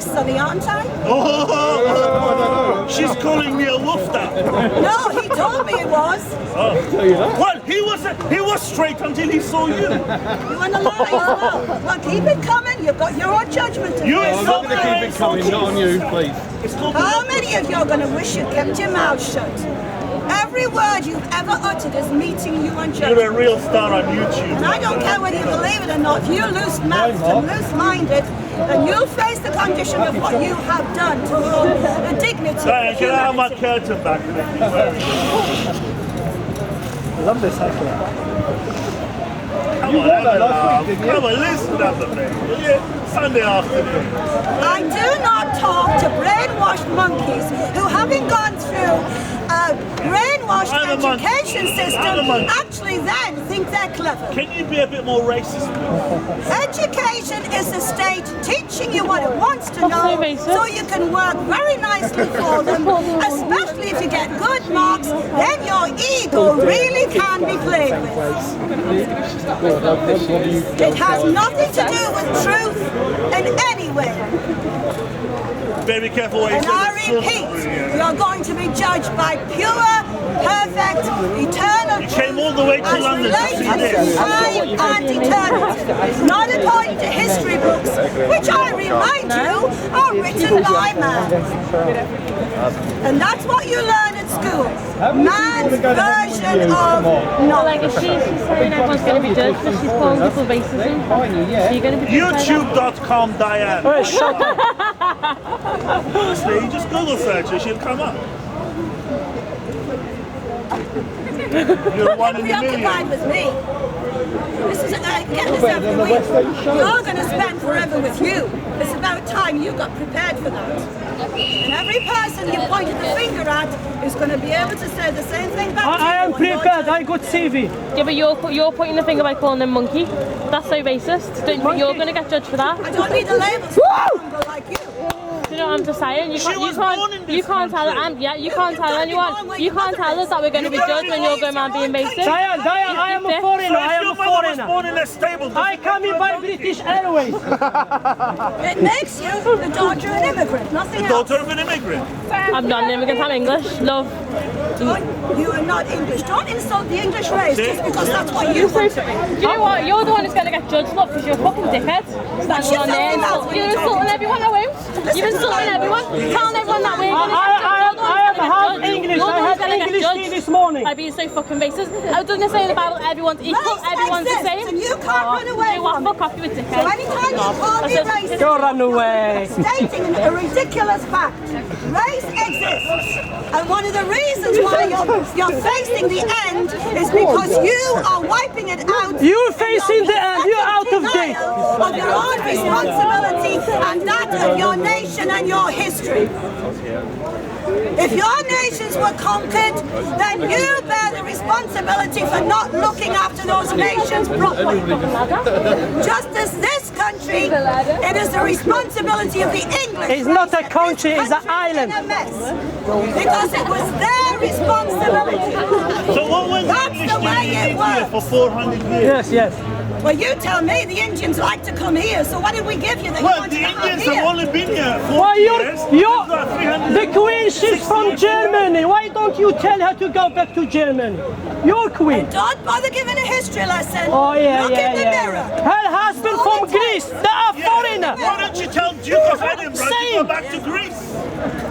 Sonny, aren't I? Oh, she's calling me a woofter. No, he told me it was. Oh. Well, he was straight until he saw you. You want to lie as well? Well, keep it coming. You've got your own judgment to You make. ain't not Keep it coming, not on you, please. How many of you are going to wish you'd kept your mouth shut? Every word you've ever uttered is meeting you on judgment. You're a real star on YouTube. And I don't care whether you believe it or not. If you're loose-mouthed and loose-minded, then you'll face the condition of what you have done to the dignity Diane, of can I have my humanity. curtain back? I love this heckler. Come on, come on, listen up a bit. Sunday afternoon. I do not talk to brainwashed monkeys who, having gone through a brainwashed education system, actually then think they're clever. Can you be a bit more racist? Education is the state teaching you what it wants to know so you can work very nicely for them, especially if you get good marks, then your ego really can be played with. It has nothing to do with truth in any way. Very careful what you And say. I repeat, you're going to be judged by pure, perfect, eternal You came all the way to as London to see related this. to time and eternity, not according to history books, which I remind you are written by man. And that's what you learn at school. Man's version of knowledge. Like if she's saying everyone's going to be judged because she's calling people racism, so you're going to be YouTube.com Diane. Oh, shut up. Honestly, you just Google search her, she'll come up. You're one in a Preoccupied million. with me. This is, get this out of the way. You're going to spend forever with you. It's about time you got prepared for that. And every person you pointed the finger at is going to be able to say the same thing back to you. I am prepared. I got CV. Yeah, but you're pointing the finger by calling them monkey. That's so racist. You're going to get judged for that. I don't need a label like you. You know what I'm just saying? You can't tell you can't tell anyone. You can't tell us that we're going to be judged when you're going around being racist. Diane, I am a foreigner. I am a foreigner. Born in a stable. I come in by British Airways. It makes you the daughter of an immigrant, nothing else. Daughter of an immigrant. I'm not an immigrant, I'm English. Love. You are not English. Don't insult the English race just because that's what you want to be. You know what? You're the one who's going to get judged, look, because you're a fucking dickhead. Standing on there. You're insulting everyone, I won't. You're insulting everyone. Telling everyone that we're going to get judged. I am half English. I had English tea this morning. By being so fucking racist. I doesn't say in the Bible everyone's equal, everyone's the same. And you can't run away You want from fuck off, you a dickhead. So anytime you call me racist, Don't run away. stating a ridiculous fact. Race exists. And one of the reasons why you're facing the end is because you are wiping it out. You're facing the end. You're out of date. Of your own responsibility and that of your nation and your history. If your nations were conquered, then you bear the responsibility for not looking after those nations properly. Just as this country, it is the responsibility of the English. It's not a country, it's an island. In a mess. Because it was their responsibility. So what was That's English the way doing in it India works. for 400 years? Yes. Well, you tell me the Indians like to come here, so what did we give you that you Well, want the to come Indians here? have only been here 40 Why years. the Queen, she's from Germany. Why don't you tell her to go back to Germany? Your Queen. Don't bother giving a history lesson. Oh yeah, Look in the mirror. Her husband from Greece. They are foreigner. Why don't you tell Duke of Edinburgh to Same. go back to Greece?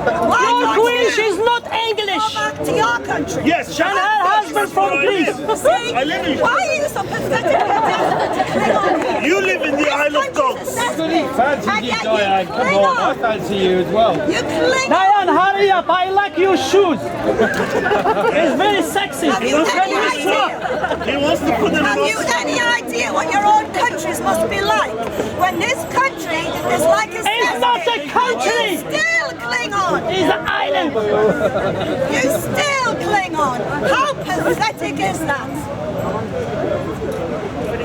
Why Your don't Queen, you she's not go English. back to your country? Yes, And her husband from Greece. See, I live in. why are you so pathetic and desperate to cling on here? You live in the This Isle of country's Dogs. a cesspit, Fancy and you, yet Diane. you Come cling on, I on. fancy you as well. You cling on. Diane, hurry up. I like your shoes. It's very sexy. Have you It's any very idea? He wants to put them Have you in. any idea what your own countries must be like? When this country is like a It's not a country. You still cling on. It's an island. You still cling on. How pathetic is that?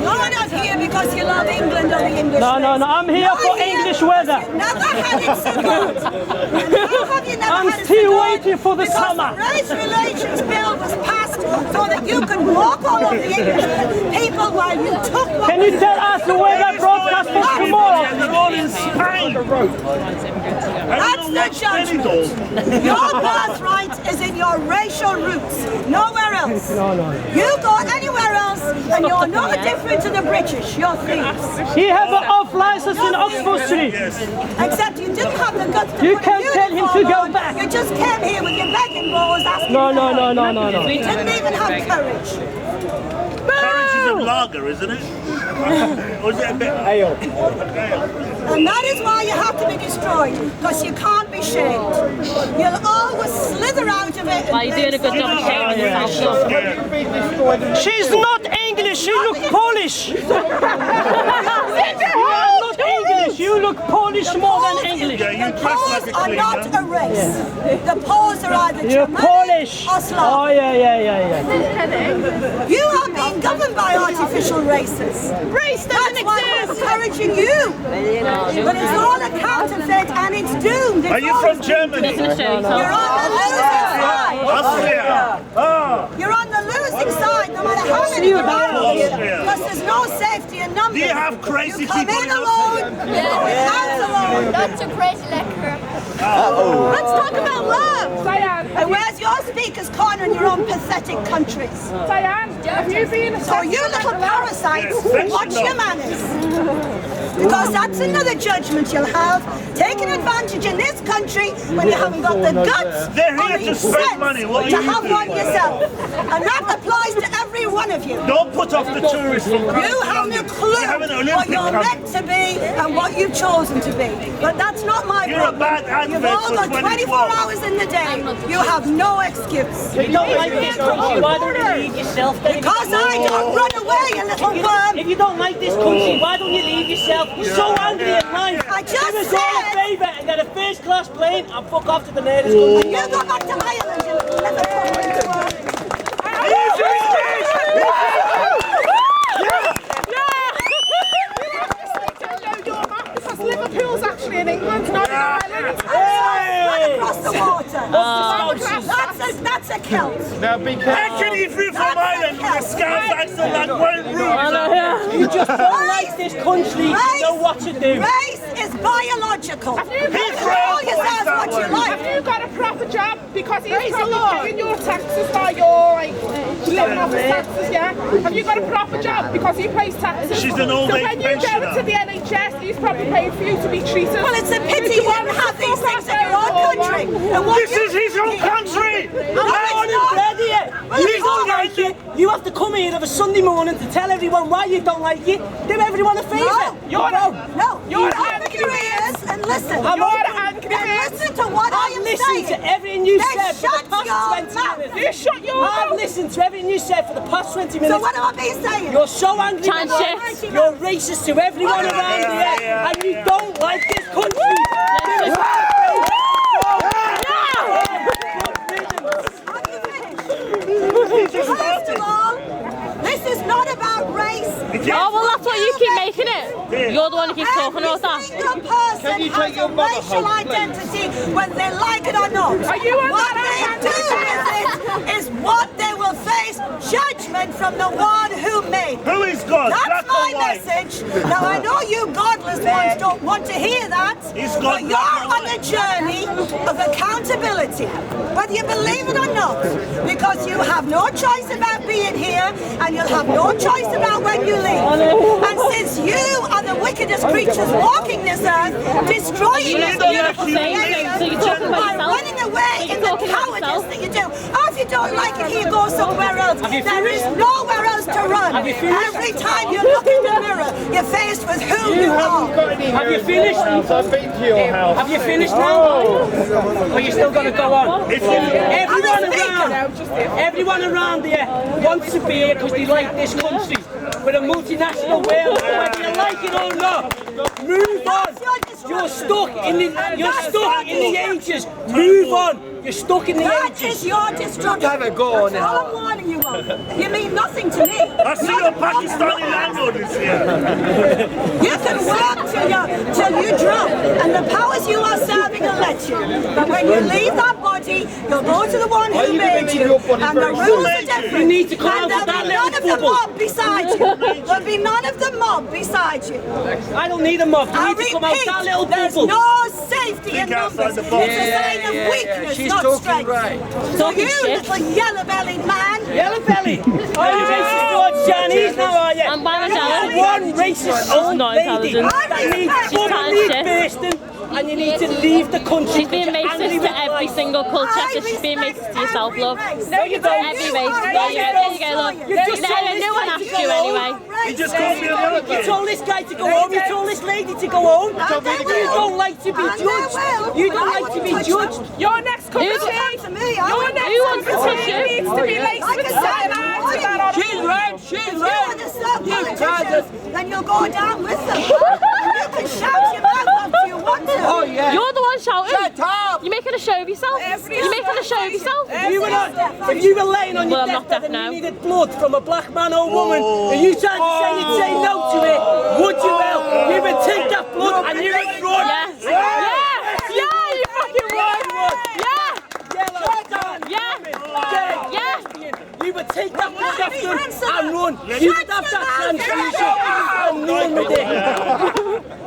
You're not here because you love England or the English No, race. I'm here You're for English weather. You've never had it so good. And how have you never I'm ahead of still Sudan waiting for the because summer. the Race Relations Bill was passed so that you could walk all over the English people while you took what Can you tell us the weather broadcast for tomorrow? They're all in Spain. That's the judgment. Your birthright is in your racial roots, nowhere else. You go anywhere else and you're no different to the British. You're thieves. He has an off license in Oxford Street. Except you didn't have the guts to You put can't a tell him to uniform go on. back. You just came here with your begging bowls asking No. You didn't even have courage. Courage is a lager, isn't it? Or is it a bit ale? And that is why you have to be destroyed, because you can't be shamed. You'll always slither out of it. Why are you doing a good job of shaming yourself? She's not English, you look Polish. You are not English, you look Polish more than English. Yeah, you The dress Poles like a are not cleaner. a race. The Poles are either You're Germanic Polish. or Oh Slav. yeah. You are being governed by artificial races. Race doesn't That's why we're exist! encouraging you. But it's all a counterfeit and it's doomed. It's Are you always from Germany? Doesn't show You're yourself. on the losing side. Austria. Oh. You're on the losing side no matter how many you are. Austria. Because there's no safety in numbers. Do you have crazy You come people in in alone, you go out alone. Not so crazy like her. Let's talk about love. And where's your speaker's corner in your own pathetic countries? Diane, have you been So you little parasites, Yes, watch your manners. Because that's another judgment you'll have. Taking advantage in this country when you haven't got the guts They're or here the to spend sense money. What are to you have doing? one yourself. And that applies to every one of you. Don't put off the tourists from coming You have no London. clue We have an what Olympic you're coming. meant to be and what you've chosen to be. But that's not my You're a problem. bad advert You've all for got 24 2012. hours in the day. You have no excuse. If you don't like this country, why don't you leave yourself? Then? Because I don't run away, you little worm. If you don't like this country, why don't you leave yourself? You're so angry at life. I just Do us all a said- favour and get a first class plane and fuck off to the nearest country. You go back to Ireland, you little worm. because Liverpool's actually in England, not in Ireland. Run across the water. Spouses. That's a Celt. Now be How careful. can you be from Ireland with a Scouse accent like Wayne Rooney? You just don't like this country, you know what to do. Race is biological. You He's can call yourselves what you Have like. you got a proper job? Because he's probably paying your taxes by your living off his taxes, yeah? Have you got a proper job? Because he pays taxes. She's an old so age when you go pensioner. to the NHS, he's probably paying for you to be treated. Well, it's a pity you don't have these things in your own country. And what This you is his own country! No, it's not. You it's don't not. like it. You have to come here of a Sunday morning to tell everyone why you don't like it. Do everyone a favour. No. You're You an open your ears and listen. I'm You're open. an angry man. Listen to what I I've am listened saying. to everything you Then said for shut the past your 20 mouth. minutes. You shut your I've mouth. listened to everything you said for the past 20 minutes. So what am I being saying? You're so angry Chan with shit. us. You're racist to everyone Yeah, around yeah, here, yeah. and you don't like this country. First of all, this is not about race. Oh, well, that's why you keep making it. You're the one who keeps talking about Every that. single person Can you has take your a mother racial home, please? identity, whether they like it or not. Are you on What that they do with it is what they will face judgment from the one who made. Who is God? That's Black my or white? message. Now I know you godless ones don't want to hear that, Is but God you're black or on a journey of accountability, whether you believe it or not, because you have no choice about being here and you'll have no choice about when you leave. And since you are the wickedest creatures walking this earth, destroying You this don't beautiful have to say creation anything, so you're talking about by yourself. running away So you're in the talking about cowardice yourself. that you do. Oh, if you don't like it here, go somewhere else. you There is finished? nowhere else to run. Have you finished? Every time you look in the mirror, you're faced with who you are. Have you finished? I've been to your house. Have you finished now? Or you still going to go on? Everyone around here wants to be here because they like this country. We're a multinational world, whether you like it or not. Move on. You're stuck in the ages. Move on. You're stuck in the That 80s. is your destruction. Have a go That's all I'm warning you of. You mean nothing to me. I see your Pakistani landlord is here. You can work till you drop, and the powers you are serving will let you. But when you leave that body, you'll go to the one who made you, and the rules are different. You need to come and out of that there'll be none of the little bubble. mob beside you. There'll be none of the mob beside you. I don't need a mob. You I need to come out repeat, that little there's bubble. no safety in Think outside numbers. the box. It's a sign of weakness, she's not talking strength. right. So Talking you shit. little yellow-bellied man, Yellow belly. Are you racist towards Chinese now, are you? I'm buying a You're jelly. one racist old not lady intelligent. that needs She's bum chatting leaf shit. bursting, and you need to leave the country. She's being racist to every single culture, so she's being racist to yourself, love. No, you don't. Every race. There you go, love. You just told this No one guy to asked go you home. anyway. He just called me a You monkey. told this guy to go home. You told this lady to go home. You don't like to be judged. You don't like to be judged. Your next cup of tea. to me. Your Who next wants cup to of touch tea you? needs to be laced Like with I said, cyanide. I'm to that on She's right, she's If you want to right. serve You politicians, then you'll go down with them. You can shout your mouth off if you want to. Oh, yeah. You're the one shouting. Shut up. You're making a show of yourself. You're making a show of yourself. If you were laying on your Well, I'm not deathbed deaf and now. you needed blood from a black man or woman, and you tried to say you'd say no to it, would you, El? You would take that blood and you would run. Yes. Yeah, you fucking would. Yeah. Yeah. You would take that blood Let me after answer and that. run. You would have that transfusion and run with it.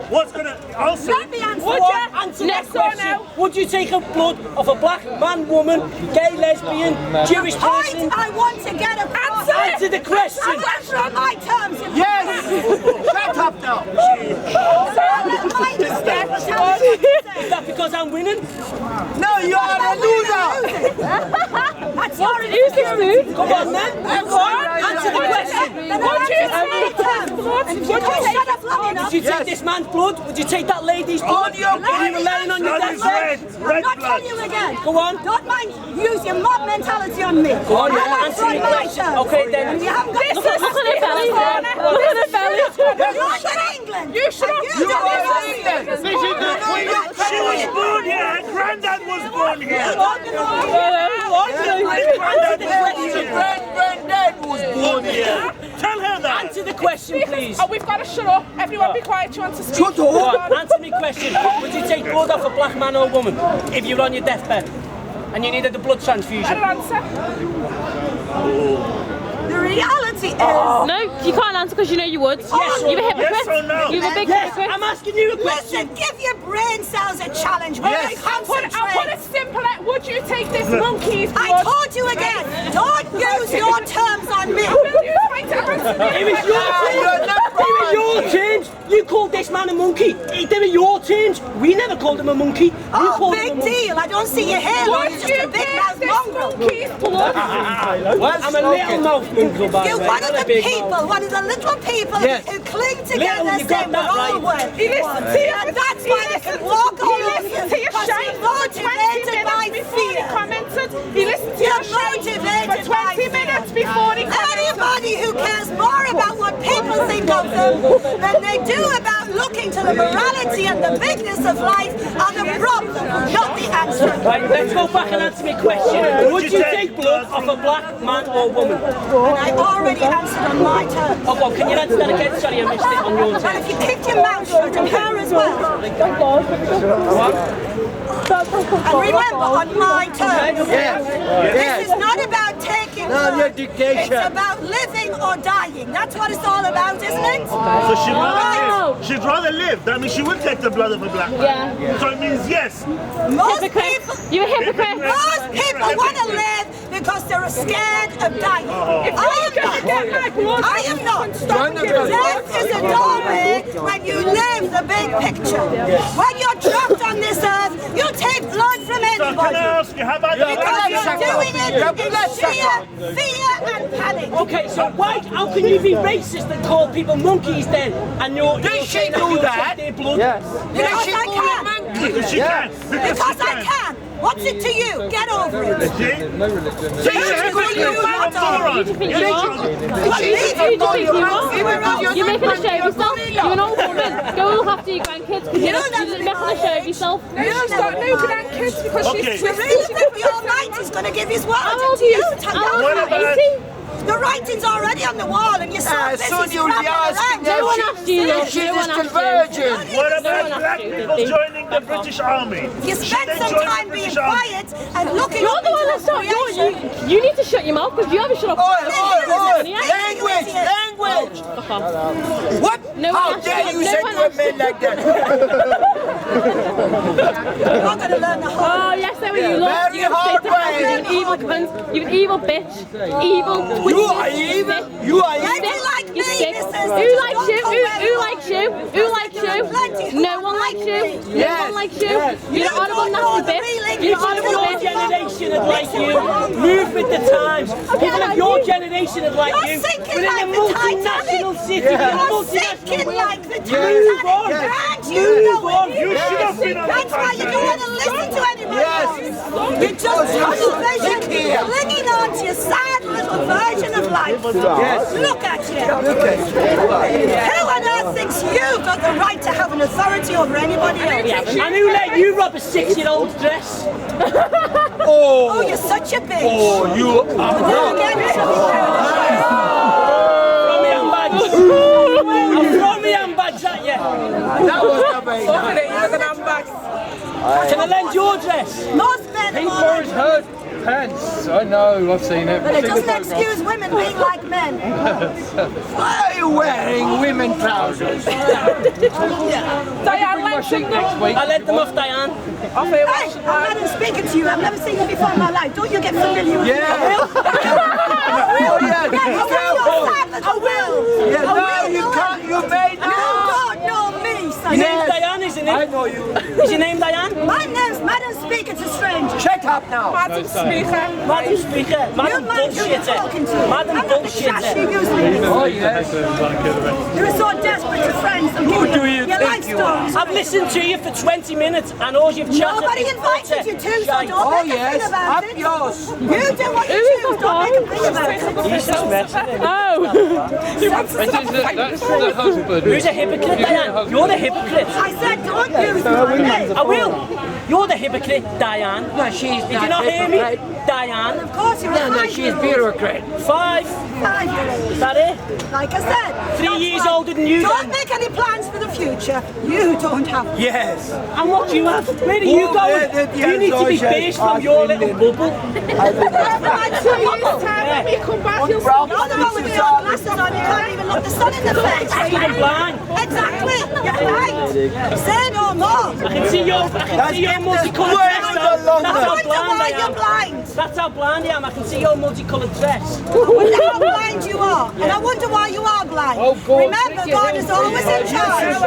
What's gonna also? Let me answer Would that. you answer that Yes or question? Would you take a blood of a black man, woman, gay, lesbian, Jewish person? I want to get a Answer the question. I'll answer on my terms. Yes. Shut up now. Is that because I'm winning? No, you are a loser. That's your Who's this food? Come on then. Come on. Answer the question. Would you shut up long enough? Would you take this man's blood? Would you take that lady's blood? If you were laying on your Blood is deathbed? red. I'm Red not blood. telling you again. Go on. Don't mind. Use your mob mentality on me. Go on, yeah. I'll Answer answer the on my question. terms. Okay, then. And you haven't got Look at her belly. Look at her belly. You're in England. You should have. You don't are know in England. She was born here. Her granddad was born here. Granddad was born here. Tell her that. Answer the question, please. Oh, we've got to shut up. Everyone be quiet. You want to speak? Shut Go up. on, answer me question. Would you take blood off a black man or woman if you were on your deathbed and you needed a blood transfusion? Better answer. The reality is, No, you can't answer because you know you would. Yes or You're a no? hypocrite. Yes or no? You're a big Yes, hypocrite. I'm asking you a listen, question. give your brain cells a challenge. When Yes. they I'll put it concentrate. simple. Would you take this monkey's blood? I told you again, don't use your terms on me. Will you try to answer me? It was your terms. It was your terms. You called this man a monkey. They were your terms. We never called him a monkey. You Oh, called him a big monkey. deal. I don't see your hair. Would You're just you a big take mouth this mongrel. monkey's blood? I'm a little mouth mongrel, by the You're way. one not of a the big people, mouth. one of the little people Yes. who cling Little, together you got saying we're that all right. one. He listened to you. And that's why they can walk all over you, listened to your because shite you're for 20 motivated by minutes before he fear. commented. He listened to You're your shite motivated for 20 by minutes fear. before he commented. Anybody who cares more about what people think of them than they do about looking to the morality and the bigness of life are the problem, not the answer. Right, let's go back and answer my question. Would you take blood off a black man or woman? And I already answered on my terms. Oh, well, can you answer that again? Sorry, I missed it on your And turn. if you kicked your mouth shut and her as well. And remember, on my terms. Yes. This is not about taking No, blood. your dictation. It's about living or dying. That's what it's all about, isn't it? So she'd rather Wow. live. She'd rather live. That means she would take the blood of a black man. Yeah. So it means yes. Most Hypocrite. people, You're a hypocrite. most people want to live because they're scared of dying. I am not. I am not. Death is a doorway when you live the big picture. When you're dropped on this earth, you'll take blood from So can anybody. I ask you, how about Because that? you're doing it in sheer fear and panic. Okay, so how can you be racist and call people monkeys then? And you're Did she saying do you'll that? take their blood? Yes. Because I can. Because she can. Because Because she I can. can. What's it to you? Get over it. No religion. Who do you think you are, darling? Who do you think you are? You're making a show of yourself. You're an old woman. Go look after your grandkids because you're making a show of yourself. She's got no grandkids because Okay. she's You really think the Almighty is going to give his word How old to are you? you? How old are you? 80? The writing's already on the wall and you're so busy soon you'll be scrapping asking around. No one asked you, if love. she's No one still asked you. virgin. What about No one black asked you, people did they? joining the British Army? You Should spend they some join the time being British Army? quiet and looking You're up the one into that's not. creation. You need to shut your mouth because you haven't shut up. Oi! Yeah. Language! Language! Fuck off. What? No How one asked dare you. you No say one to a asked man like that? You're not going to learn the whole. Oh, yes, there we go. You lost. Very You hard got way. you evil cunt. You an evil bitch. Evil. You are evil? You are Like evil? you like me, You sick. missus. Who likes you? Who likes you? Who likes you? Plenty. No one likes you. No one likes you. You're an honourable nasty bitch. You're an honourable Your bitch. generation would like you. Move with the times. People of your generation would like You're you. sinking We're in like a the multinational Titanic. city. We're in a You're multinational sinking world. like the Move Titanic. on. Can't you Move know on. it? You should have been on the That's why you don't want to listen to anybody else. You're just tunnel vision, clinging on to your sad little version of life. Look at you. Who on earth thinks you've got the right to have an authority over anybody else? And who let you rob a 6-year-old's dress? Oh, you're such a bitch. Oh, you are Then again, Throw me handbags. I'll throw me handbags at you. That was not very nice. Can I lend your dress? most men Pink are Boris Heard pants. I know, I've seen it. but I've it seen the doesn't photograph. excuse women being like men. Why are you wearing women trousers? Diane My sheet next week. I let them off, Diane. Hey, I'm not even speaking to you. I've never seen you before in my life. Don't you get familiar with me? Oh, yeah, be careful. I will. Yeah, no, you can't. You made You don't know me, son. Your name's Diane, isn't I it? know you. Is your name Diane? My name's Madam Speaker to strangers. Shut up now. Madam Speaker. Madam Speaker. You Madam mind who you're talking to. Bullshitter. Madam I'm not the trash you Bullshitter. usually Oh, yes. You're so desperate to friends. Who do you your think life you stories. I've listened to you for 20 minutes and all you've chatted Nobody is invited utter you to, so shite. don't Oh, make a thing yes. about Up it. yours. You do what you choose. Don't make a thing about it. He's just messing with me. That's the husband. Who's a hypocrite, Diane? You're the hypocrite. I said don't use my name. I will. You're the hypocrite, Diane. No, she's Did you not hear me? Diane. Of course you're a No, she's bureaucrat. 5. Is that it? Like I said. 3 that's years why- older than you Don't then. make any plans for the future. You don't have. Yes. And what do you have? Where are you Oh, going? the You need to be social based from your little bubble. That's Two years' time when we come back, you'll see. You're the one with the old glasses on. You can't even look the sun in the face. I'm blind. Exactly. You're right. Say no more. I can see your multicoloured Where dress. is though. the London? That's I how wonder blind why I you're am. blind. That's how blind I am. I can see your multicoloured dress. I wonder how blind you are. And I wonder why you are blind. Oh, God. Remember, God is always in charge.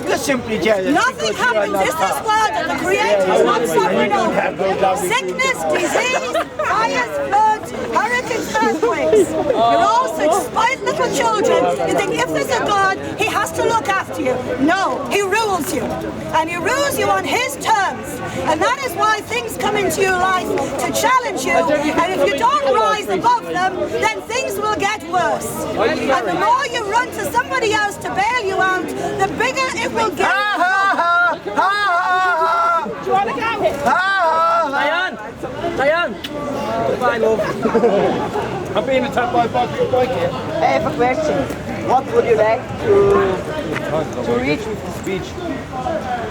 You're simply jealous. Nothing because you are happens. not This is word that the Creator is not sovereign over. Sickness, disease, fires, floods, hurricanes, earthquakes. You're all such spoiled little children. You think if there's a God, He has to look after you. No, He rules you. And He rules you on His terms. And that is why things come into your life to challenge you. And if you don't rise above them, then things will get worse. And the more you run to somebody else to bail you out, the bigger it will get. Ha ha ha ha Do you want to go? ha ha. Diane. Goodbye, love. I'm being attacked by a bike here. I have a question. What would you like to reach with the speech?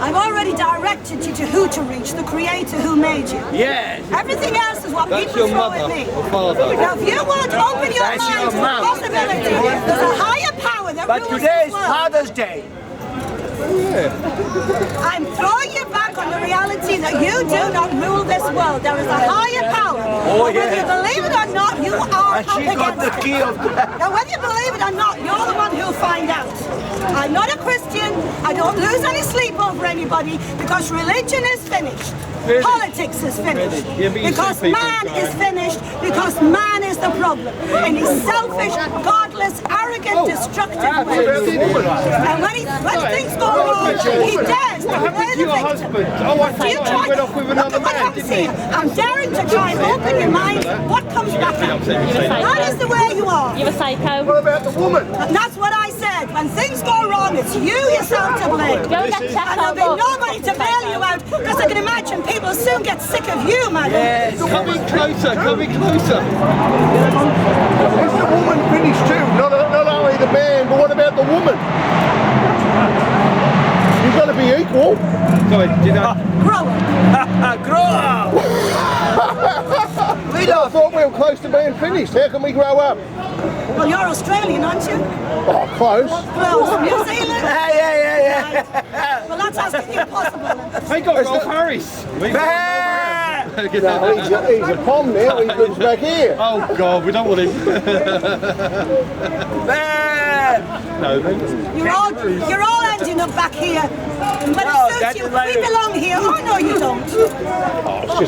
I've already directed you to who to reach, the Creator who made you. Yes. Everything else is what That's people your throw mother at me. or father. Now, if you won't open your That's mind your to the mom. possibility, there's a higher power that But rules today this is world. Father's Day. I'm throwing you back on the reality that you do not rule this world. There is a higher power. Oh, And whether yes. you believe it or not, you are And up she got the against key it. of that. Now, whether you believe it or not, you're the one who'll find out. I'm not a Christian. I don't lose any sleep over anybody because religion is finished. Finished. Politics is finished. Yeah, but you Because see people man is trying. finished. Because man is the problem. And he's selfish, godless, arrogant, destructive. Absolutely. And when things go wrong, he dares tries to play happened to the your victim. husband? Oh, I thought he went off with another Look at what man, happens didn't he? here. I'm daring to try and open your mind. What comes back out? That is the way you are. You're a psycho. What about the woman? And that's what I said. When things go wrong, it's you yourself to blame. Go get checked And there'll out, be look. nobody to bail you out, because I can imagine people will soon get sick of you, madam. Come in closer, come in closer. Is the woman finished too? Not only the man, but what about the woman? You've got to be equal. Sorry, do you know? Grow up. Grow up! I thought we were close to being finished. How can we grow up? Well, you're Australian, aren't you? Oh, close. Close. New Zealand? Yeah. Right. Well, that's asking the impossible. They got Rolf Harris. No, he's a pom now. He lives back here. Oh God, we don't want him. No, You're all ending up back here. But it suits you. We belong here. Oh, no, you don't. Oh, it's just